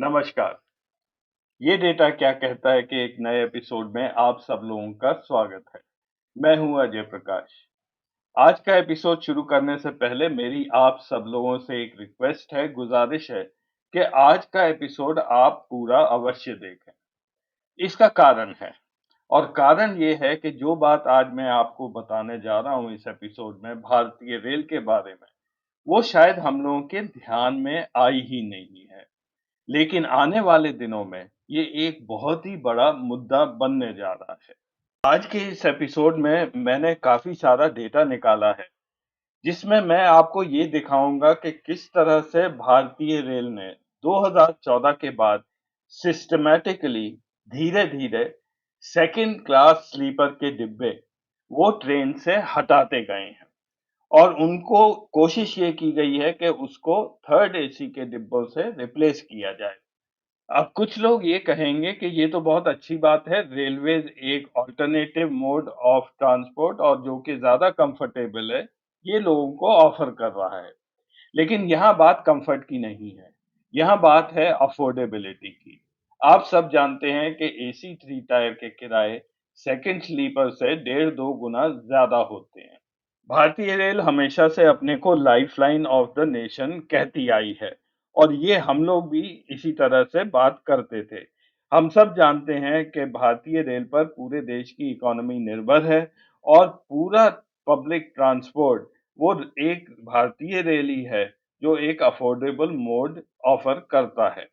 नमस्कार। ये डेटा क्या कहता है कि एक नए एपिसोड में आप सब लोगों का स्वागत है। मैं हूं अजय प्रकाश। आज का एपिसोड शुरू करने से पहले मेरी आप सब लोगों से एक रिक्वेस्ट है, गुजारिश है कि आज का एपिसोड आप पूरा अवश्य देखें। इसका कारण है और कारण ये है कि जो बात आज मैं आपको बताने जा रहा हूं इस एपिसोड में भारतीय रेल के बारे में, वो शायद हम लोगों के ध्यान में आई ही नहीं है। लेकिन आने वाले दिनों में ये एक बहुत ही बड़ा मुद्दा बनने जा रहा है। आज के इस एपिसोड में मैंने काफी सारा डेटा निकाला है, जिसमें मैं आपको ये दिखाऊंगा कि किस तरह से भारतीय रेल ने 2014 के बाद सिस्टमैटिकली धीरे-धीरे सेकंड क्लास स्लीपर के डिब्बे वो ट्रेन से हटाते गए हैं और उनको कोशिश ये की गई है कि उसको थर्ड एसी के डिब्बों से रिप्लेस किया जाए। अब कुछ लोग ये कहेंगे कि ये तो बहुत अच्छी बात है, रेलवेज़ एक अल्टरनेटिव मोड ऑफ ट्रांसपोर्ट और जो कि ज़्यादा कंफर्टेबल है, ये लोगों को ऑफ़र कर रहा है। लेकिन यहाँ बात कंफर्ट की नहीं है, यहाँ बात है अफोर्डेबिलिटी की। आप सब जानते हैं कि एसी 3 टायर के किराए सेकंड स्लीपर से डेढ़ 2 गुना ज़्यादा होते हैं। भारतीय रेल हमेशा से अपने को लाइफलाइन ऑफ द नेशन कहती आई है और ये हम लोग भी इसी तरह से बात करते थे। हम सब जानते हैं कि भारतीय रेल पर पूरे देश की इकोनॉमी निर्भर है और पूरा पब्लिक ट्रांसपोर्ट वो एक भारतीय रेल ही है जो एक अफोर्डेबल मोड ऑफर करता है।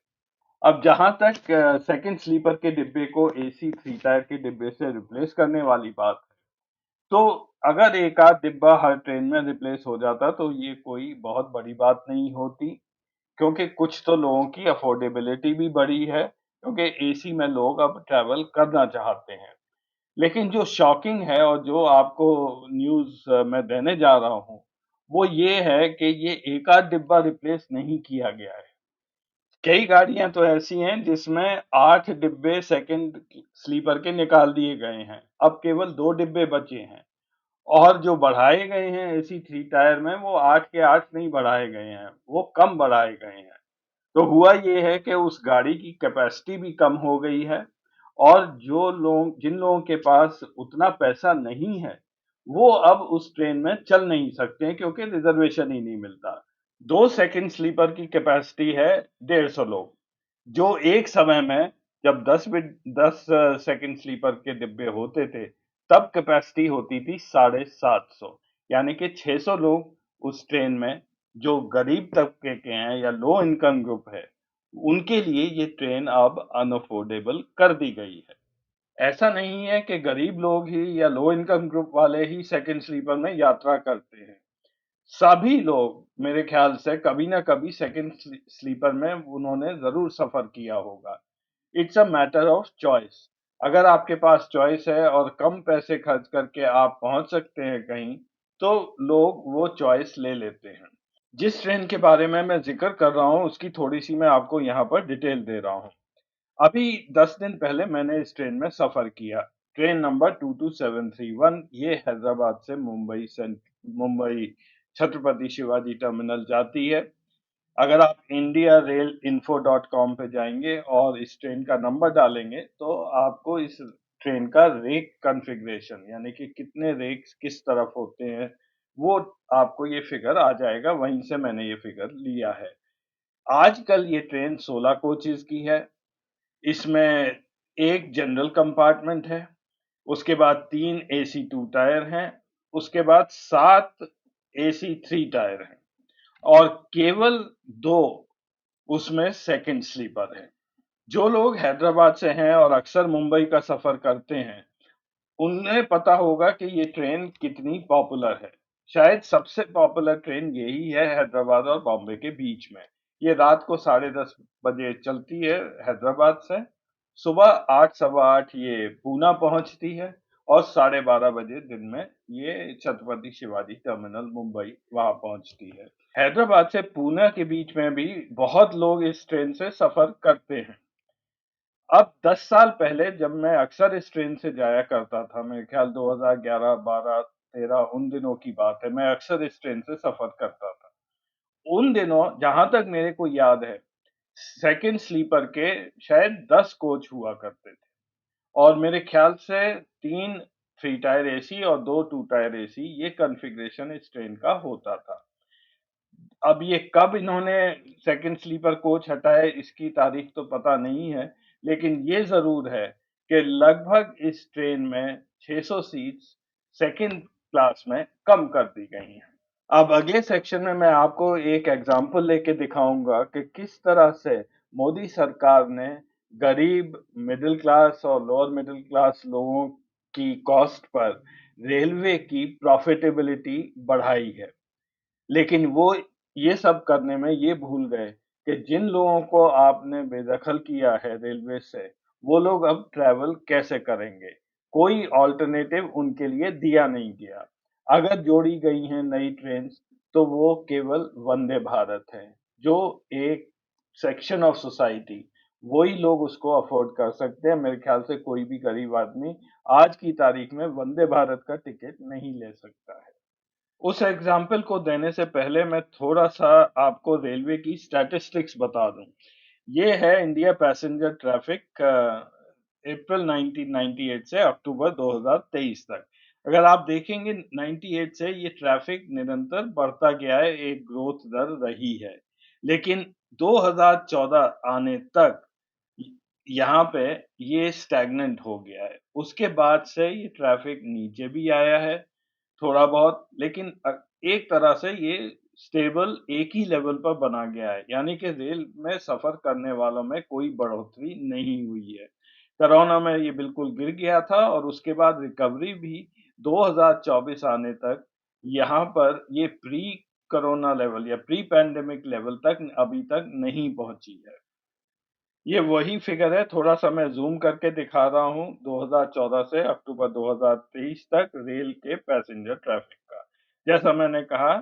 अब जहां तक सेकंड स्लीपर के डिब्बे को एसी 3 टायर के डिब्बे से रिप्लेस करने वाली बात, तो अगर एक आध डिब्बा हर ट्रेन में रिप्लेस हो जाता तो ये कोई बहुत बड़ी बात नहीं होती, क्योंकि कुछ तो लोगों की अफोर्डेबिलिटी भी बढ़ी है, क्योंकि एसी में लोग अब ट्रैवल करना चाहते हैं। लेकिन जो शॉकिंग है और जो आपको न्यूज़ मैं देने जा रहा हूँ, वो ये है कि ये एक आध डिब्बा रिप्लेस नहीं किया गया है। कई गाड़ियाँ तो ऐसी हैं जिसमें 8 डिब्बे सेकंड स्लीपर के निकाल दिए गए हैं। अब केवल 2 डिब्बे बचे हैं। और जो बढ़ाए गए हैं एसी 3 टायर में वो 8 के 8 नहीं बढ़ाए गए हैं, वो कम बढ़ाए गए हैं। तो हुआ ये है कि उस गाड़ी की कैपेसिटी भी कम हो गई है और जो लोग जिन लोगों के पास उतना पैसा नहीं है, वो अब उस ट्रेन में चल नहीं सकते हैं क्योंकि रिजर्वेशन ही नहीं मिलता। 2 सेकंड स्लीपर की कैपेसिटी है 150 लोग, जो एक समय में जब 10 सेकंड स्लीपर के डिब्बे होते थे, तब कैपेसिटी होती थी 750, यानी कि 600 लोग उस ट्रेन में जो गरीब तबके के हैं या लो इनकम ग्रुप है, उनके लिए ये ट्रेन अब अनअफोर्डेबल कर दी गई है। ऐसा नहीं है कि गरीब लोग ही या लो इनकम ग्रुप वाले ही सेकंड स्लीपर में यात्रा करते हैं। सभी लोग मेरे ख्याल से कभी ना कभी सेकंड स्लीपर में उन्होंने ज़रूर सफ़र किया होगा। It's a matter of choice. अगर आपके पास चॉइस है और कम पैसे खर्च करके आप पहुंच सकते हैं कहीं, तो लोग वो चॉइस ले लेते हैं। जिस ट्रेन के बारे में मैं जिक्र कर रहा हूँ उसकी थोड़ी सी मैं आपको यहाँ पर डिटेल दे रहा हूँ। अभी 10 दिन पहले मैंने इस ट्रेन में सफर किया। ट्रेन नंबर 22731, ये हैदराबाद से मुंबई छत्रपति शिवाजी टर्मिनल जाती है। अगर आप India rail info dot com पे जाएंगे और इस ट्रेन का नंबर डालेंगे तो आपको इस ट्रेन का रेक कॉन्फ़िगरेशन, यानी कि कितने रेक्स किस तरफ होते हैं, वो आपको ये फिगर आ जाएगा। वहीं से मैंने ये फिगर लिया है। आजकल ये ट्रेन 16 कोचेस की है। इसमें एक जनरल कंपार्टमेंट है, उसके बाद 3 एसी 2 टायर हैं, उसके बाद 7 एसी 3 टायर हैं और केवल 2 उसमें सेकंड स्लीपर है। जो लोग हैदराबाद से हैं और अक्सर मुंबई का सफ़र करते हैं, उन्हें पता होगा कि ये ट्रेन कितनी पॉपुलर है। शायद सबसे पॉपुलर ट्रेन यही है हैदराबाद और बॉम्बे के बीच में। ये रात को 10:30 बजे चलती है हैदराबाद से, सुबह 8 सवा 8 ये पूना पहुंचती है और 12:30 बजे दिन में ये छत्रपति शिवाजी टर्मिनल मुंबई वहां पहुंचती है। हैदराबाद से पूना के बीच में भी बहुत लोग इस ट्रेन से सफ़र करते हैं। अब 10 साल पहले जब मैं अक्सर इस ट्रेन से जाया करता था, मेरे ख्याल 2011, 12, 13 उन दिनों की बात है, मैं अक्सर इस ट्रेन से सफ़र करता था। उन दिनों जहाँ तक मेरे को याद है, सेकंड स्लीपर के शायद 10 कोच हुआ करते थे और मेरे ख्याल से 3 3 टायर एसी और 2 2 टायर एसी ये कॉन्फ़िगरेशन इस ट्रेन का होता था। अब ये कब इन्होंने सेकंड स्लीपर कोच हटाए इसकी तारीख तो पता नहीं है, लेकिन ये ज़रूर है कि लगभग इस ट्रेन में 600 सीट्स सेकंड क्लास में कम कर दी गई हैं। अब अगले सेक्शन में मैं आपको एक एग्जाम्पल लेके दिखाऊंगा कि किस तरह से मोदी सरकार ने गरीब, मिडिल क्लास और लोअर मिडिल क्लास लोगों की कॉस्ट पर रेलवे की प्रॉफिटेबिलिटी बढ़ाई है। लेकिन वो ये सब करने में ये भूल गए कि जिन लोगों को आपने बेदखल किया है रेलवे से, वो लोग अब ट्रैवल कैसे करेंगे? कोई अल्टरनेटिव उनके लिए दिया नहीं गया। अगर जोड़ी गई हैं नई ट्रेन्स, तो वो केवल वंदे भारत है, जो एक सेक्शन ऑफ सोसाइटी, वही लोग उसको अफोर्ड कर सकते हैं। मेरे ख्याल से कोई भी गरीब आदमी आज की तारीख में वंदे भारत का टिकट नहीं ले सकता है। उस एग्जाम्पल को देने से पहले मैं थोड़ा-सा आपको रेलवे की स्टैटिस्टिक्स बता दूँ। ये है इंडिया पैसेंजर ट्रैफिक अप्रैल 1998 से अक्टूबर 2023 तक। अगर आप देखेंगे 98 से ये ट्रैफिक निरंतर बढ़ता गया है, एक ग्रोथ दर रही है। लेकिन 2014 आने तक य यहाँ पे ये स्टैग्नेंट हो गया है। उसके बाद से ये ट्रैफिक नीचे भी आया है थोड़ा बहुत, लेकिन एक तरह से ये स्टेबल एक ही लेवल पर बना गया है, यानी कि रेल में सफ़र करने वालों में कोई बढ़ोतरी नहीं हुई है। कोरोना में ये बिल्कुल गिर गया था और उसके बाद रिकवरी भी 2024 आने तक यहाँ पर ये प्री कोरोना लेवल या प्री पैंडेमिक लेवल तक अभी तक नहीं पहुँची है। ये वही फिगर है, थोड़ा-सा मैं ज़ूम करके दिखा रहा हूँ 2014 से अक्टूबर 2023 तक रेल के पैसेंजर ट्रैफ़िक का। जैसा मैंने कहा,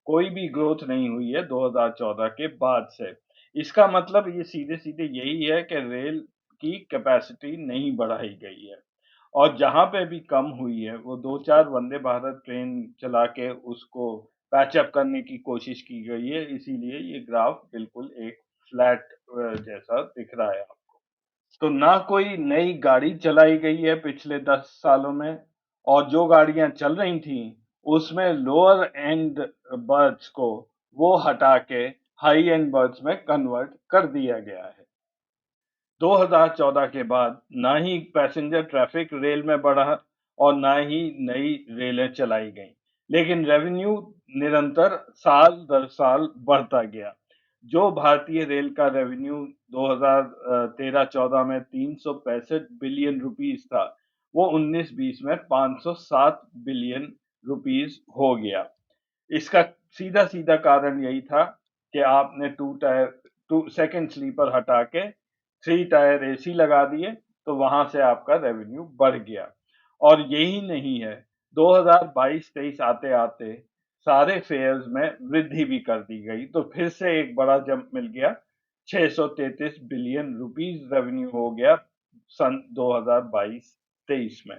कोई भी ग्रोथ नहीं हुई है 2014 के बाद से। इसका मतलब ये सीधे-सीधे यही है कि रेल की कैपेसिटी नहीं बढ़ाई गई है और जहाँ पे भी कम हुई है, वो 2-4 वंदे भारत ट्रेन चला के उसको पैच अप करने की कोशिश की गई है, इसीलिए ये ग्राफ बिल्कुल एक फ्लैट जैसा दिख रहा है आपको। तो ना कोई नई गाड़ी चलाई गई है पिछले 10 सालों में और जो गाड़ियाँ चल रही थीं, उसमें लोअर एंड बर्थ्स को वो हटा के हाई एंड बर्थ्स में कन्वर्ट कर दिया गया है। 2014 के बाद ना ही पैसेंजर ट्रैफिक रेल में बढ़ा और ना ही नई रेलें चलाई गईं, लेकिन रेवेन्यू निरंतर साल दर साल बढ़ता गया। जो भारतीय रेल का रेवेन्यू 2013-14 में 365 बिलियन रुपीस था, वो 19-20 में 507 बिलियन रुपीस हो गया। इसका सीधा-सीधा कारण यही था कि आपने 2 सेकंड स्लीपर हटा के 3 टायर एसी लगा दिए, तो वहाँ से आपका रेवेन्यू बढ़ गया। और यही नहीं है, 2022-23 आते-आते सारे फेयर्स में वृद्धि भी कर दी गई, तो फिर से एक बड़ा जंप मिल गया, 633 बिलियन रुपीस रेवेन्यू हो गया सन 2022-23 में।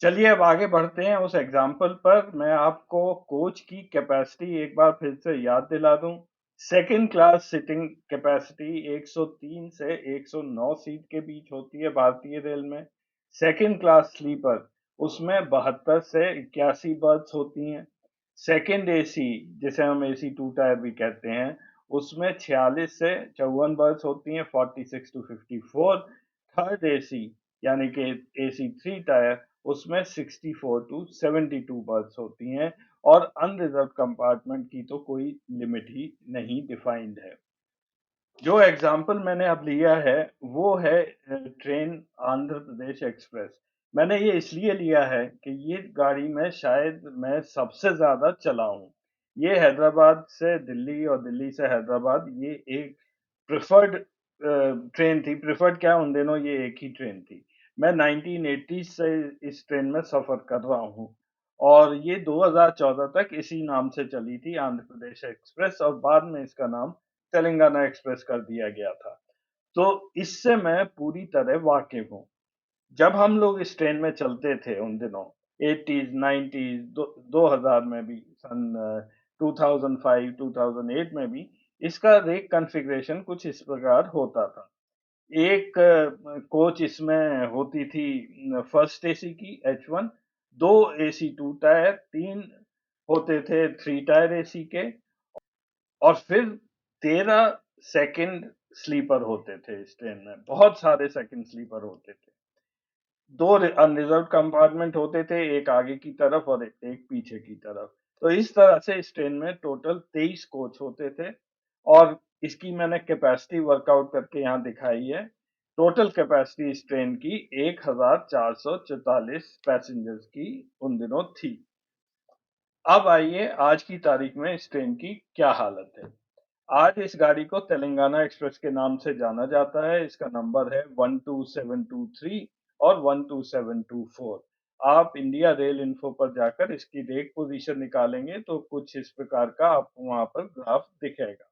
चलिए अब आगे बढ़ते हैं उस एग्जाम्पल पर। मैं आपको कोच की कैपेसिटी एक बार फिर से याद दिला दूं। सेकंड क्लास सिटिंग कैपेसिटी 103 से 109 सीट के बीच होती है भारतीय रेल में। सेकंड क्लास स्लीपर उसमें 72 से 81 बर्थ होती हैं। सेकंड एसी जिसे हम एसी टू टायर भी कहते हैं, उसमें 46 से 54 बर्थ होती हैं, 46 टू 54। थर्ड एसी यानी कि एसी थ्री टायर, उसमें 64 टू 72 बर्थ्स होती हैं और अनरिजर्व्ड कंपार्टमेंट की तो कोई लिमिट ही नहीं डिफाइंड है। जो एग्जाम्पल मैंने अब लिया है वो है ट्रेन आंध्र प्रदेश एक्सप्रेस। मैंने ये इसलिए लिया है कि ये गाड़ी में शायद मैं सबसे ज़्यादा चला हूँ। ये हैदराबाद से दिल्ली और दिल्ली से हैदराबाद ये एक प्रेफर्ड ट्रेन थी। प्रेफर्ड क्या, उन दिनों ये एक ही ट्रेन थी। मैं 1980 से इस ट्रेन में सफ़र कर रहा हूँ और ये 2014 तक इसी नाम से चली थी, आंध्र प्रदेश एक्सप्रेस, और बाद में इसका नाम तेलंगाना एक्सप्रेस कर दिया गया था। तो इससे मैं पूरी तरह वाकिफ हूँ। जब हम लोग इस ट्रेन में चलते थे उन दिनों 80s 90s 2000 में भी, सन 2005 2008 में भी, इसका रेक कॉन्फ़िगरेशन कुछ इस प्रकार होता था। एक कोच इसमें होती थी फर्स्ट एसी की H1, 2 एसी 2 टायर, 3 होते थे 3 टायर एसी के और फिर 13 सेकंड स्लीपर होते थे इस ट्रेन में। बहुत सारे सेकंड स्लीपर होते थे। 2 अनरिजर्व्ड कंपार्टमेंट होते थे, एक आगे की तरफ और एक पीछे की तरफ। तो इस तरह से इस ट्रेन में टोटल 23 कोच होते थे और इसकी मैंने कैपेसिटी वर्कआउट करके यहाँ दिखाई है। टोटल कैपेसिटी इस ट्रेन की 1444 पैसेंजर्स की उन दिनों थी। अब आइए आज की तारीख में इस ट्रेन की क्या हालत है। आज इस गाड़ी को तेलंगाना एक्सप्रेस के नाम से जाना जाता है। इसका नंबर है 12723 और 12724। आप इंडिया रेल इन्फो पर जाकर इसकी रेक पोजीशन निकालेंगे तो कुछ इस प्रकार का आपको वहां पर ग्राफ दिखेगा।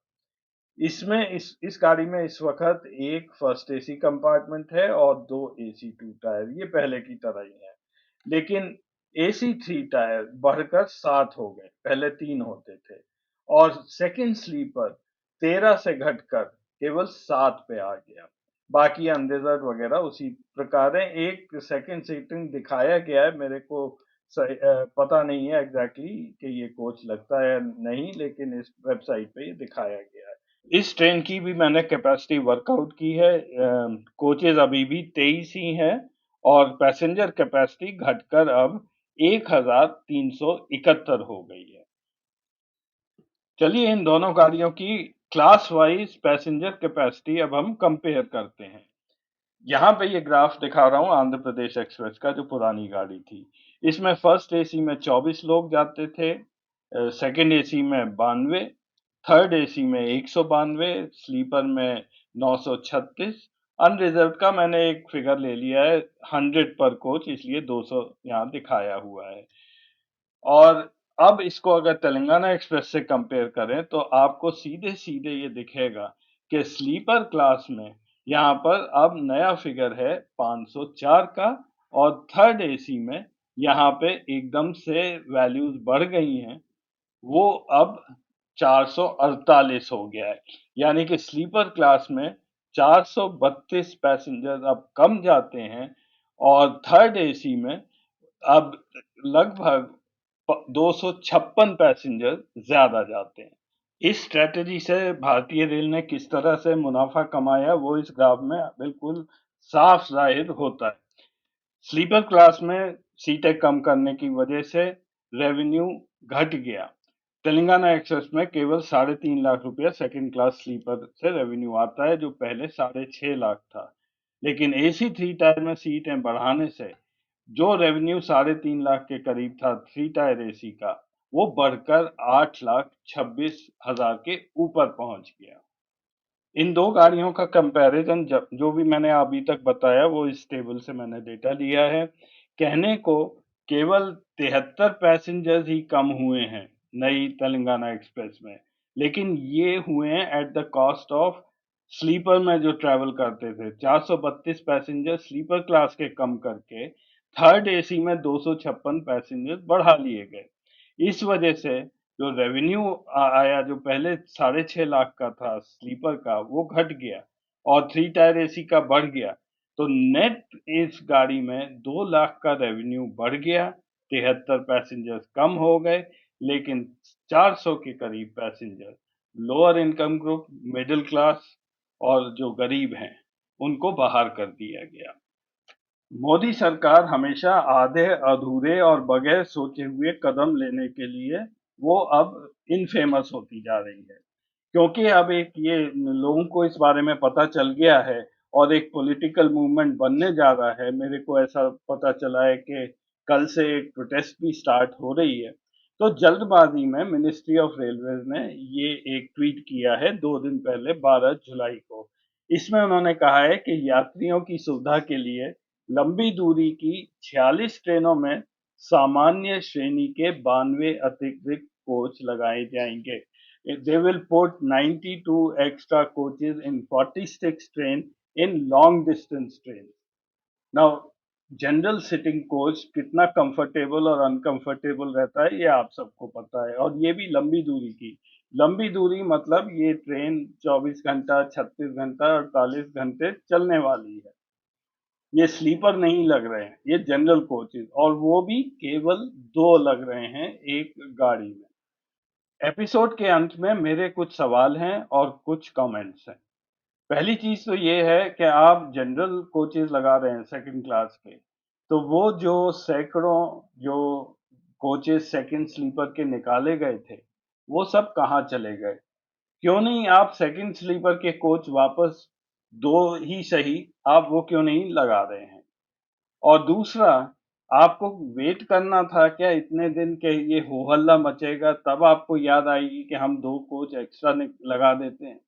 इसमें इस गाड़ी में इस वक्त एक फर्स्ट एसी कंपार्टमेंट है और 2 एसी 2 टायर, ये पहले की तरह ही है। लेकिन एसी 3 टायर बढ़कर 7 हो गए, पहले 3 होते थे और सेकंड स्लीपर 13 से घटकर केवल 7 पे आ गया। बाकी अनरिजर्व वगैरह उसी प्रकार है। एक सेकंड सीटिंग दिखाया गया है, मेरे को पता नहीं है एग्जैक्टली कि ये कोच लगता है नहीं, लेकिन इस वेबसाइट पे ये दिखाया गया है। इस ट्रेन की भी मैंने कैपेसिटी वर्कआउट की है। कोचेज अभी भी 23 ही हैं और पैसेंजर कैपेसिटी घटकर अब 1371 हो गई है। चलिए इन दोनों गाड़ियों की क्लास वाइज पैसेंजर कैपेसिटी अब हम कंपेयर करते हैं। यहाँ पे ये ग्राफ दिखा रहा हूँ आंध्र प्रदेश एक्सप्रेस का, जो पुरानी गाड़ी थी। इसमें फर्स्ट एसी में 24 लोग जाते थे, सेकंड एसी में 92, थर्ड एसी में 192, स्लीपर में 936। अनरिजर्व का मैंने एक फिगर ले लिया है 100 पर कोच, इसलिए 200 यहाँ दिखाया हुआ है। और अब इसको अगर तेलंगाना एक्सप्रेस से कंपेयर करें तो आपको सीधे सीधे ये दिखेगा कि स्लीपर क्लास में यहाँ पर अब नया फिगर है 504 का और थर्ड एसी में यहाँ पे एकदम से वैल्यूज बढ़ गई हैं, वो अब 448 हो गया है। यानी कि स्लीपर क्लास में 432 पैसेंजर अब कम जाते हैं और थर्ड एसी में अब लगभग 256 पैसेंजर ज्यादा जाते हैं। इस स्ट्रेटेजी से भारतीय रेल ने किस तरह से मुनाफा कमाया वो इस ग्राफ में बिल्कुल साफ जाहिर होता है। स्लीपर क्लास में सीटें कम करने की वजह से रेवेन्यू घट गया। तेलंगाना एक्सप्रेस में केवल 3.5 लाख रुपया सेकंड क्लास स्लीपर से रेवेन्यू आता है, जो पहले 6.5 लाख था। लेकिन एसी 3 टायर में सीटें बढ़ाने से जो रेवेन्यू 3.5 लाख के करीब था 3 टायर एसी का, वो बढ़कर 8,26,000 के ऊपर पहुंच गया। इन दो गाड़ियों का कंपैरिजन जो भी मैंने अभी तक बताया वो इस टेबल से मैंने डेटा लिया है। कहने को केवल 73 पैसेंजर्स ही कम हुए हैं नई तेलंगाना एक्सप्रेस में, लेकिन ये हुए हैं at the cost of sleeper में जो ट्रैवल करते थे 432 पैसेंजर स्लीपर क्लास के कम करके थर्ड एसी में 256 पैसेंजर बढ़ा लिए गए। इस वजह से जो रेवेन्यू आया, जो पहले 6.5 लाख का था स्लीपर का, वो घट गया और 3 टायर एसी का बढ़ गया। तो नेट इस गाड़ी में 2 लाख का रेवेन्यू बढ़ गया, 73 पैसेंजर्स कम हो गए, लेकिन 400 के करीब passenger lower income group, middle class और जो गरीब हैं उनको बाहर कर दिया गया। मोदी सरकार हमेशा आधे अधूरे और बगैर सोचे हुए कदम लेने के लिए वो अब इनफेमस होती जा रही है, क्योंकि अब एक ये लोगों को इस बारे में पता चल गया है और एक पॉलिटिकल मूवमेंट बनने जा रहा है। मेरे को ऐसा पता चला है कि कल से एक प्रोटेस्ट भी स्टार्ट हो रही है। तो जल्दबाजी में मिनिस्ट्री ऑफ रेलवेज ने ये एक ट्वीट किया है 2 दिन पहले 12 जुलाई को। इसमें उन्होंने कहा है कि यात्रियों की सुविधा के लिए लंबी दूरी की 46 ट्रेनों में सामान्य श्रेणी के 92 अतिरिक्त कोच लगाए जाएंगे। They will put 92 extra coaches in 46 train in long distance trains. Now, general sitting coach कितना कंफर्टेबल और अनकंफर्टेबल रहता है ये आप सबको पता है, और ये भी लंबी दूरी की। लंबी दूरी मतलब ये ट्रेन 24 घंटा, 36 घंटा, 48 घंटे चलने वाली है। ये स्लीपर नहीं लग रहे हैं, ये जनरल कोचेज़, और वो भी केवल 2 लग रहे हैं एक गाड़ी में। एपिसोड के अंत में मेरे कुछ सवाल हैं और कुछ कमेंट्स हैं। पहली चीज़ तो ये है कि आप जनरल कोचेज़ लगा रहे हैं सेकंड क्लास के, तो वो जो सैकड़ों जो कोचेज़ सेकंड स्लीपर के निकाले गए थे, वो सब कहाँ चले गए? क्यों नहीं आप सेकंड स्लीपर के कोच वापस 2 ही सही, आप वो क्यों नहीं लगा रहे हैं? और दूसरा, आपको वेट करना था क्या इतने दिन के ये हो-हल्ला मचेगा तब आपको याद आएगी कि हम 2 कोच एक्स्ट्रा लगा देते हैं?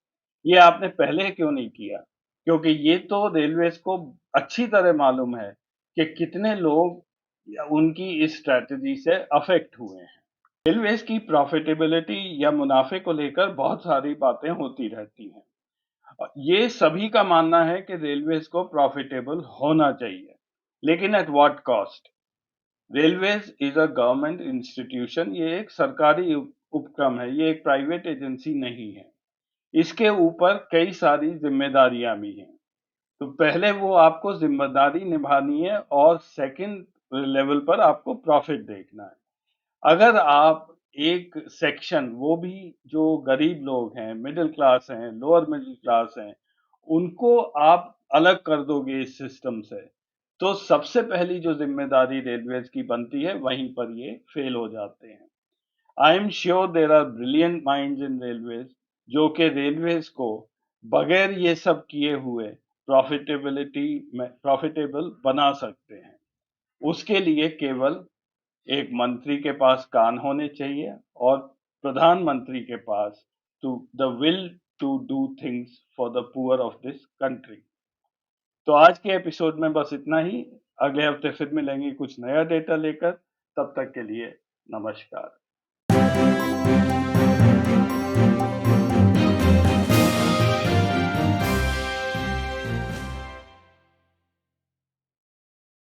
ये आपने पहले क्यों नहीं किया? क्योंकि ये तो रेलवेज़ को अच्छी तरह मालूम है कि कितने लोग या उनकी इस स्ट्रैटेजी से अफ़ेक्ट हुए हैं। रेलवेज़ की प्रॉफ़िटेबिलिटी या मुनाफ़े को लेकर बहुत सारी बातें होती रहती हैं। ये सभी का मानना है कि रेलवेज़ को प्रॉफ़िटेबल होना चाहिए, लेकिन at what cost? Railways is a government institution, ये एक सरकारी उपक्रम है, ये एक प्राइवेट एजेंसी नहीं है। इसके ऊपर कई सारी ज़िम्मेदारियाँ भी हैं। तो पहले वो आपको ज़िम्मेदारी निभानी है और सेकंड लेवल पर आपको प्रॉफ़िट देखना है। अगर आप एक सेक्शन, वो भी जो गरीब लोग हैं, मिडल क्लास हैं, लोअर मिडल क्लास हैं, उनको आप अलग कर दोगे इस सिस्टम से, तो सबसे पहली जो ज़िम्मेदारी रेलवेज़ की बनती है, वहीं पर ये फेल हो जाते हैं। I am sure there are brilliant minds in railways जो कि रेलवेज़ को बगैर ये सब किए हुए प्रॉफ़िटेबल बना सकते हैं। उसके लिए केवल एक मंत्री के पास कान होने चाहिए और प्रधानमंत्री के पास to the will to do things for the poor of this country. तो आज के एपिसोड में बस इतना ही। अगले हफ्ते फिर मिलेंगे कुछ नया डेटा लेकर। तब तक के लिए नमस्कार।